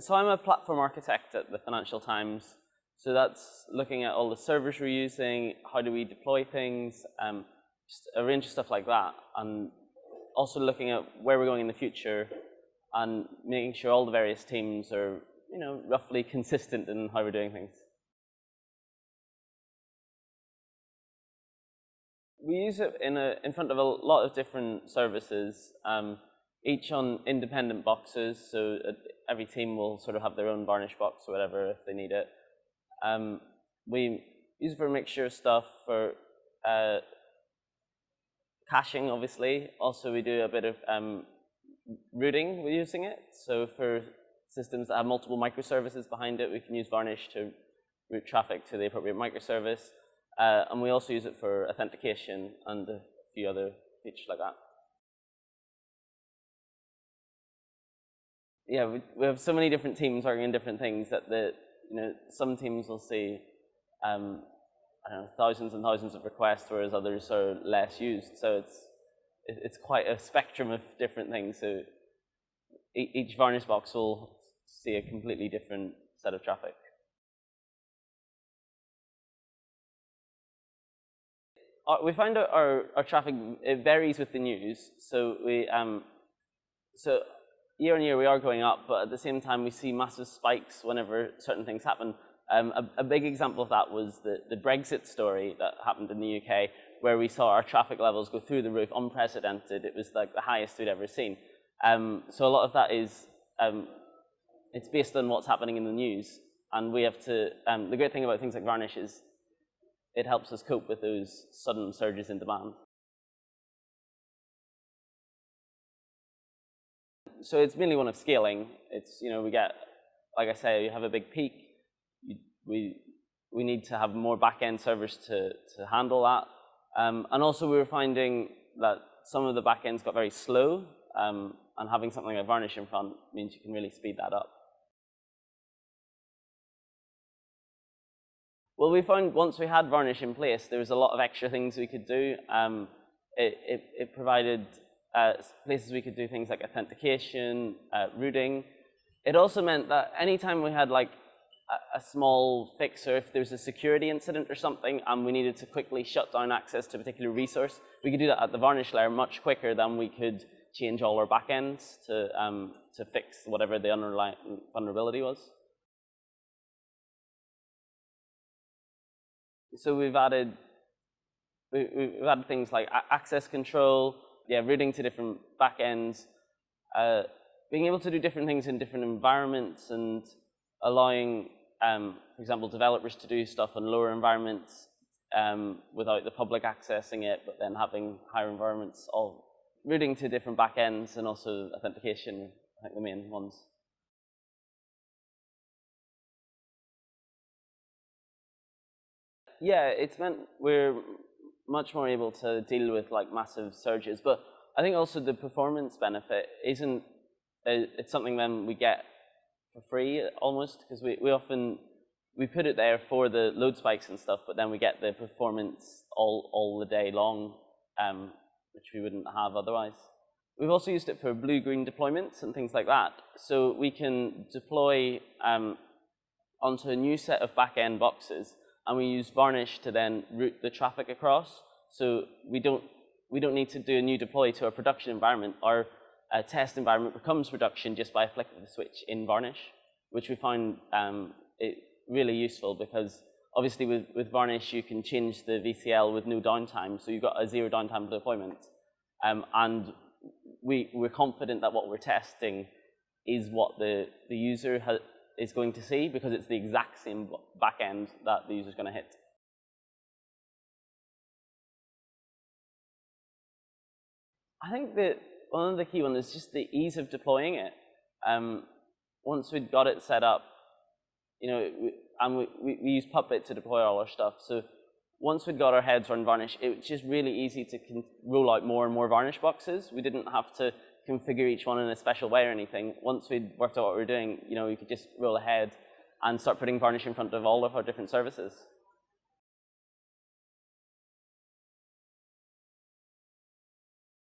So I'm a platform architect at the Financial Times. So that's looking at all the servers we're using, how do we deploy things, just a range of stuff like that. And also looking at where we're going in the future and making sure all the various teams are, roughly consistent in how we're doing things. We use it in front of a lot of different services, each on independent boxes. So every team will sort of have their own Varnish box or whatever if they need it. We use it for a mixture of stuff, for caching, obviously. Also, we do a bit of routing. We're using it. So for systems that have multiple microservices behind it, we can use Varnish to route traffic to the appropriate microservice. And we also use it for authentication and a few other features like that. Yeah, we have so many different teams working on different things that some teams will see I don't know, thousands and thousands of requests, whereas others are less used. So it's quite a spectrum of different things. So each Varnish box will see a completely different set of traffic. We find out our traffic, it varies with the news. So year on year we are going up, but at the same time we see massive spikes whenever certain things happen. A big example of that was the Brexit story that happened in the UK, where we saw our traffic levels go through the roof, unprecedented. It was like the highest we'd ever seen. So a lot of that is, it's based on what's happening in the news. And we have to, the great thing about things like Varnish is it helps us cope with those sudden surges in demand. So it's mainly one of scaling. It's, we get, like I say, you have a big peak. We need to have more back-end servers to handle that. And also we were finding that some of the back-ends got very slow, and having something like Varnish in front means you can really speed that up. Well, we found once we had Varnish in place, there was a lot of extra things we could do. It provided places we could do things like authentication, routing. It also meant that anytime we had like a small fix, or if there was a security incident or something and we needed to quickly shut down access to a particular resource, we could do that at the Varnish layer much quicker than we could change all our backends to fix whatever the underlying vulnerability was. So we've added things like access control, routing to different backends, being able to do different things in different environments, and allowing, for example, developers to do stuff in lower environments without the public accessing it, but then having higher environments, all routing to different backends, and also authentication, I think the main ones. Yeah, it's meant we're much more able to deal with like massive surges, but I think also the performance benefit isn't, it's something then we get for free almost, because we put it there for the load spikes and stuff, but then we get the performance all the day long, which we wouldn't have otherwise. We've also used it for blue-green deployments and things like that. So we can deploy onto a new set of back-end boxes, and we use Varnish to then route the traffic across. So we don't need to do a new deploy to our production environment. Our test environment becomes production just by a flick of the switch in Varnish, which we find it really useful, because obviously with Varnish you can change the VCL with no downtime, so you've got a zero downtime deployment. And we're confident that what we're testing is what the user is going to see, because it's the exact same backend that the user's going to hit. I think that one of the key ones is just the ease of deploying it. Once we'd got it set up, and we use Puppet to deploy all our stuff. So once we'd got our heads around Varnish, it was just really easy to roll out more and more Varnish boxes. We didn't have to configure each one in a special way or anything. Once we'd worked out what we were doing, we could just roll ahead and start putting Varnish in front of all of our different services.